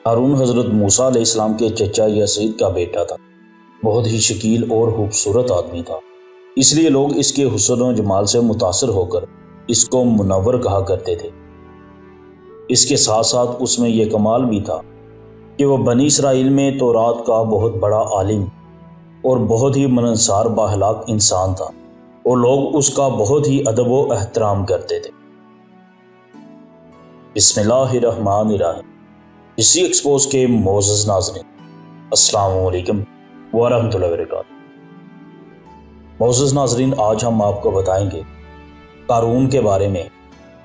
ہارون حضرت موسیٰ علیہ السلام کے چچا یزید کا بیٹا تھا۔ بہت ہی شکیل اور خوبصورت آدمی تھا، اس لیے لوگ اس کے حسن و جمال سے متاثر ہو کر اس کو منور کہا کرتے تھے۔ اس کے ساتھ ساتھ اس میں یہ کمال بھی تھا کہ وہ بنی اسرائیل میں تورات کا بہت بڑا عالم اور بہت ہی ملنسار بااخلاق انسان تھا، اور لوگ اس کا بہت ہی ادب و احترام کرتے تھے۔ بسم اللہ الرحمن الرحیم۔ ہسٹری ایکسپوز کے معزز ناظرین، السلام علیکم ورحمۃ اللہ وبرکاتہ۔ معزز ناظرین، آج ہم آپ کو بتائیں گے قارون کے بارے میں،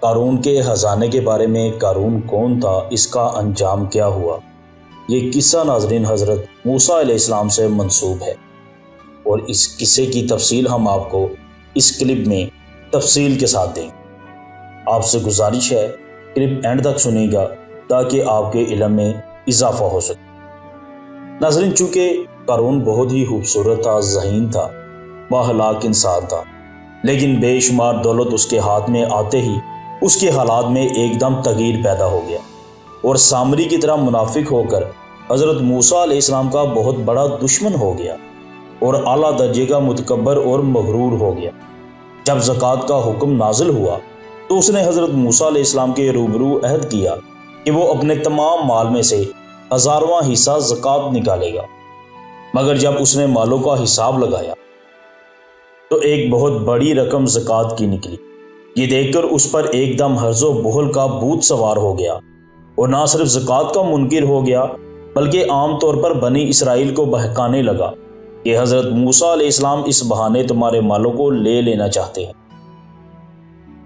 قارون کے خزانے کے بارے میں۔ قارون کون تھا، اس کا انجام کیا ہوا۔ یہ قصہ ناظرین حضرت موسیٰ علیہ السلام سے منسوب ہے، اور اس قصے کی تفصیل ہم آپ کو اس کلپ میں تفصیل کے ساتھ دیں گے۔ آپ سے گزارش ہے کلپ اینڈ تک سنیں گا تاکہ آپ کے علم میں اضافہ ہو سکے۔ ناظرین، چونکہ قارون بہت ہی خوبصورت تھا، ذہین تھا، بااخلاق انسان تھا، لیکن بے شمار دولت اس کے ہاتھ میں آتے ہی اس کے حالات میں ایک دم تغیر پیدا ہو گیا، اور سامری کی طرح منافق ہو کر حضرت موسیٰ علیہ السلام کا بہت بڑا دشمن ہو گیا، اور اعلیٰ درجے کا متکبر اور مغرور ہو گیا۔ جب زکوٰۃ کا حکم نازل ہوا تو اس نے حضرت موسیٰ علیہ السلام کے روبرو عہد کیا کہ وہ اپنے تمام مال میں سے 1000واں حصہ زکوٰۃ نکالے گا، مگر جب اس نے مالوں کا حساب لگایا تو ایک بہت بڑی رقم زکوٰۃ کی نکلی۔ یہ دیکھ کر اس پر ایک دم حرص و بخل کا بھوت سوار ہو گیا، اور نہ صرف زکوٰۃ کا منکر ہو گیا بلکہ عام طور پر بنی اسرائیل کو بہکانے لگا کہ حضرت موسیٰ علیہ السلام اس بہانے تمہارے مالوں کو لے لینا چاہتے ہیں۔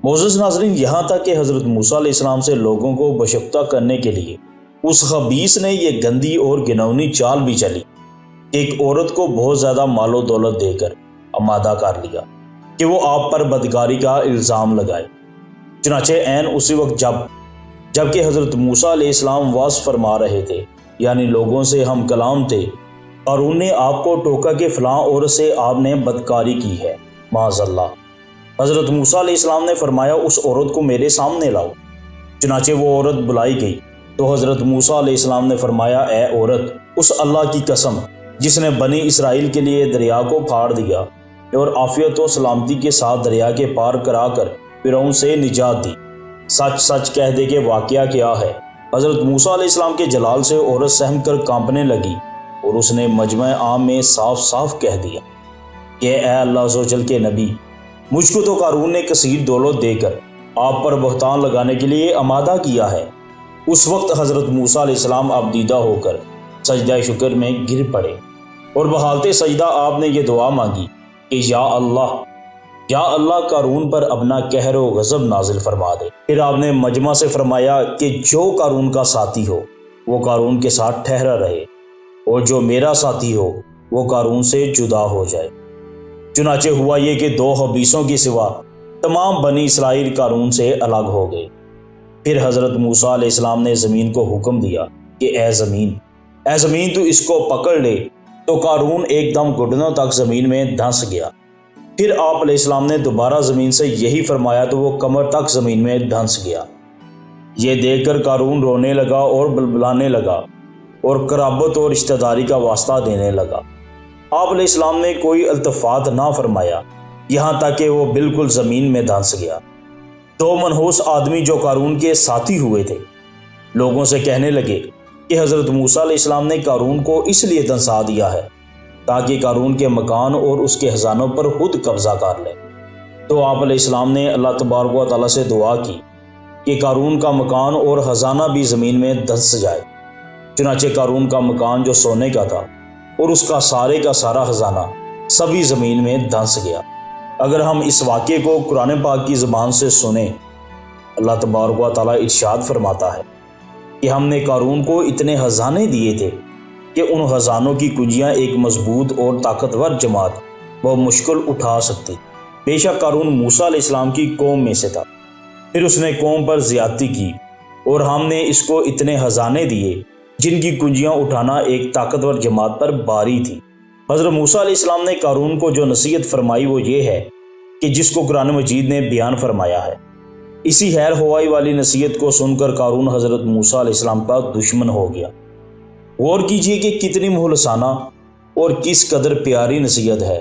معزز ناظرین، یہاں تک کہ حضرت موسیٰ علیہ السلام سے لوگوں کو بشکتہ کرنے کے لیے اس خبیث نے یہ گندی اور گھناؤنی چال بھی چلی کہ ایک عورت کو بہت زیادہ مال و دولت دے کر آمادہ کر لیا کہ وہ آپ پر بدکاری کا الزام لگائے۔ چنانچہ عین اسی وقت جب کہ حضرت موسیٰ علیہ السلام وعظ فرما رہے تھے، یعنی لوگوں سے ہم کلام تھے، قارون نے آپ کو ٹوکا کہ فلاں عورت سے آپ نے بدکاری کی ہے، معاذ اللہ۔ حضرت موسیٰ علیہ السلام نے فرمایا اس عورت کو میرے سامنے لاؤ۔ چنانچہ وہ عورت بلائی گئی تو حضرت موسیٰ علیہ السلام نے فرمایا، اے عورت، اس اللہ کی قسم جس نے بنی اسرائیل کے لیے دریا کو پھاڑ دیا اور عافیت و سلامتی کے ساتھ دریا کے پار کرا کر فرعون سے نجات دی، سچ سچ کہہ دے کہ واقعہ کیا ہے۔ حضرت موسیٰ علیہ السلام کے جلال سے عورت سہم کر کانپنے لگی، اور اس نے مجمع عام میں صاف صاف کہہ دیا کہ اے اللہ عز و جل کے نبی، مجھ کو تو قارون نے کثیر دولت دے کر آپ پر بہتان لگانے کے لیے آمادہ کیا ہے۔ اس وقت حضرت موسیٰ علیہ السلام ابدیدہ ہو کر سجدہ شکر میں گر پڑے، اور بحالت سجدہ آپ نے یہ دعا مانگی کہ یا اللہ قارون پر اپنا قہر و غضب نازل فرما دے۔ پھر آپ نے مجمع سے فرمایا کہ جو قارون کا ساتھی ہو وہ قارون کے ساتھ ٹھہرا رہے، اور جو میرا ساتھی ہو وہ قارون سے جدا ہو جائے۔ چنانچہ ہوا یہ کہ 2 خبیثوں کی سوا تمام بنی اسرائیل قارون سے الگ ہو گئے۔ پھر حضرت موسیٰ علیہ السلام نے زمین کو حکم دیا کہ اے زمین تو اس کو پکڑ لے، تو قارون ایک دم گھٹنوں تک زمین میں دھنس گیا۔ پھر آپ علیہ السلام نے دوبارہ زمین سے یہی فرمایا تو وہ کمر تک زمین میں دھنس گیا۔ یہ دیکھ کر قارون رونے لگا اور بلبلانے لگا، اور قرابت اور رشتہ داری کا واسطہ دینے لگا۔ آپ علیہ السلام نے کوئی التفات نہ فرمایا، یہاں تک کہ وہ بالکل زمین میں دھنس گیا۔ 2 منحوس آدمی جو قارون کے ساتھی ہوئے تھے لوگوں سے کہنے لگے کہ حضرت موسیٰ علیہ السلام نے قارون کو اس لیے دھنسا دیا ہے تاکہ قارون کے مکان اور اس کے خزانوں پر خود قبضہ کر لے۔ تو آپ علیہ السلام نے اللہ تبارک و تعالیٰ سے دعا کی کہ قارون کا مکان اور خزانہ بھی زمین میں دھنس جائے۔ چنانچہ قارون کا مکان جو سونے کا تھا اور اس کا سارا خزانہ سبھی زمین میں دھنس گیا۔ اگر ہم اس واقعے کو قرآن پاک کی زبان سے سنیں، اللہ تبارک و تعالیٰ ارشاد فرماتا ہے کہ ہم نے قارون کو اتنے خزانے دیے تھے کہ ان خزانوں کی کنجیاں ایک مضبوط اور طاقتور جماعت بمشکل اٹھا سکتی۔ بے شک قارون موسیٰ علیہ السلام کی قوم میں سے تھا۔ پھر اس نے قوم پر زیادتی کی، اور ہم نے اس کو اتنے خزانے دیے جن کی کنجیاں اٹھانا ایک طاقتور جماعت پر باری تھی۔ حضرت موسیٰ علیہ السلام نے قارون کو جو نصیحت فرمائی وہ یہ ہے کہ جس کو قرآن مجید نے بیان فرمایا ہے۔ اسی خیر ہوائی والی نصیحت کو سن کر قارون حضرت موسیٰ علیہ السلام کا دشمن ہو گیا۔ غور کیجئے کہ کتنی مخلصانہ اور کس قدر پیاری نصیحت ہے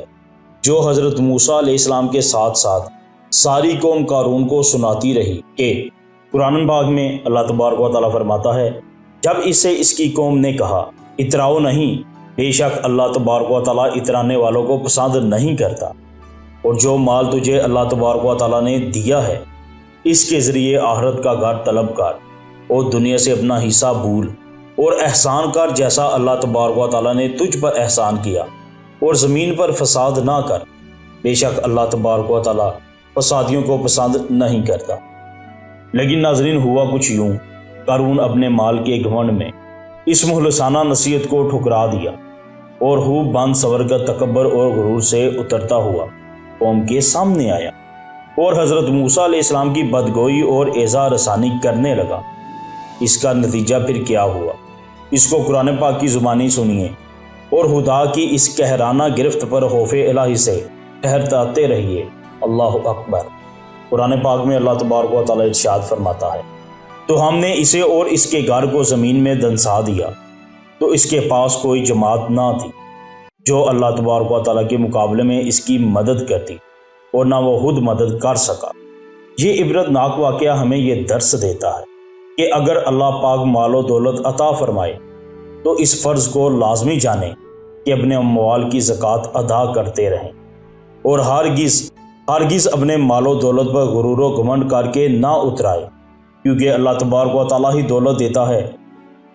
جو حضرت موسیٰ علیہ السلام کے ساتھ ساتھ ساری قوم قارون کو سناتی رہی کہ قرآن پاک میں اللہ تبارک و تعالیٰ فرماتا ہے، جب اسے اس کی قوم نے کہا اتراؤ نہیں، بے شک اللہ تبارک و تعالیٰ اترانے والوں کو پسند نہیں کرتا، اور جو مال تجھے اللہ تبارک و تعالیٰ نے دیا ہے اس کے ذریعے آخرت کا گھر طلب کر اور دنیا سے اپنا حصہ بھول اور احسان کر جیسا اللہ تبارک و تعالیٰ نے تجھ پر احسان کیا، اور زمین پر فساد نہ کر، بے شک اللہ تبارک و تعالیٰ فسادیوں کو پسند نہیں کرتا۔ لیکن ناظرین، ہوا کچھ یوں، قارون اپنے مال کے گھمنڈ میں اس مخلصانہ نصیحت کو ٹھکرا دیا اور خوب بند سور کا تکبر اور غرور سے اترتا ہوا قوم کے سامنے آیا اور حضرت موسیٰ علیہ السلام کی بدگوئی اور ایذا رسانی کرنے لگا۔ اس کا نتیجہ پھر کیا ہوا، اس کو قرآن پاک کی زبانی سنیے اور خدا کی اس قہرانہ گرفت پر خوف الہی سے ٹھہرتے رہیے۔ اللہ اکبر۔ قرآن پاک میں اللہ تبارک و تعالیٰ ارشاد فرماتا ہے، تو ہم نے اسے اور اس کے گھر کو زمین میں دنسا دیا، تو اس کے پاس کوئی جماعت نہ تھی جو اللہ تبارک و تعالیٰ کے مقابلے میں اس کی مدد کرتی، اور نہ وہ خود مدد کر سکا۔ یہ عبرت ناک واقعہ ہمیں یہ درس دیتا ہے کہ اگر اللہ پاک مال و دولت عطا فرمائے تو اس فرض کو لازمی جانیں کہ اپنے اموال کی زکوٰۃ ادا کرتے رہیں، اور ہرگز اپنے مال و دولت پر غرور و گھمنڈ کر کے نہ اترائے، کیونکہ اللہ تبارک و تعالیٰ ہی دولت دیتا ہے،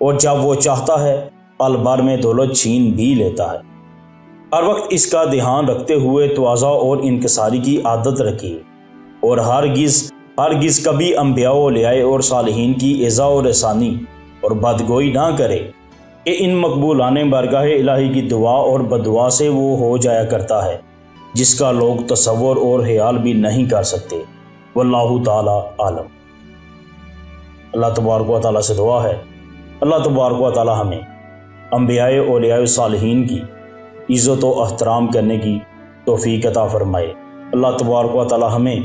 اور جب وہ چاہتا ہے پل بھر میں دولت چھین بھی لیتا ہے۔ ہر وقت اس کا دھیان رکھتے ہوئے تواضع اور انکساری کی عادت رکھیے، اور ہرگز کبھی انبیاء و اولیاء اور صالحین کی ایذا و رسانی اور بدگوئی نہ کرے کہ ان مقبولان بارگاہ الہی کی دعا اور بددعا سے وہ ہو جایا کرتا ہے جس کا لوگ تصور اور خیال بھی نہیں کر سکتے۔ واللہ تعالی عالم۔ اللہ تبارک و تعالیٰ سے دعا ہے اللہ تبارک و تعالیٰ ہمیں انبیاء اولیاء صالحین کی عزت و احترام کرنے کی توفیق عطا فرمائے۔ اللہ تبارک و تعالیٰ ہمیں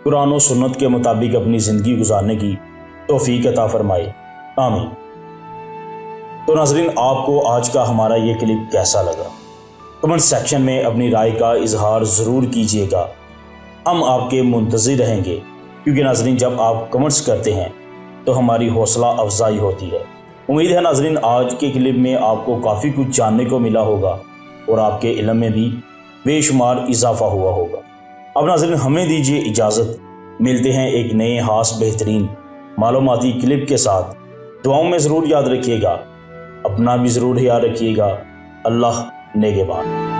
قرآن و سنت کے مطابق اپنی زندگی گزارنے کی توفیق عطا فرمائے، آمین۔ تو ناظرین، آپ کو آج کا ہمارا یہ کلپ کیسا لگا؟ کمنٹ سیکشن میں اپنی رائے کا اظہار ضرور کیجیے گا، ہم آپ کے منتظر رہیں گے، کیونکہ ناظرین جب آپ کمنٹس کرتے ہیں تو ہماری حوصلہ افزائی ہوتی ہے۔ امید ہے ناظرین آج کے کلپ میں آپ کو کافی کچھ جاننے کو ملا ہوگا اور آپ کے علم میں بھی بے شمار اضافہ ہوا ہوگا۔ اب ناظرین ہمیں دیجیے اجازت، ملتے ہیں ایک نئے خاص بہترین معلوماتی کلپ کے ساتھ۔ دعاؤں میں ضرور یاد رکھیے گا، اپنا بھی ضرور خیال رکھیے گا۔ اللہ نگہبان۔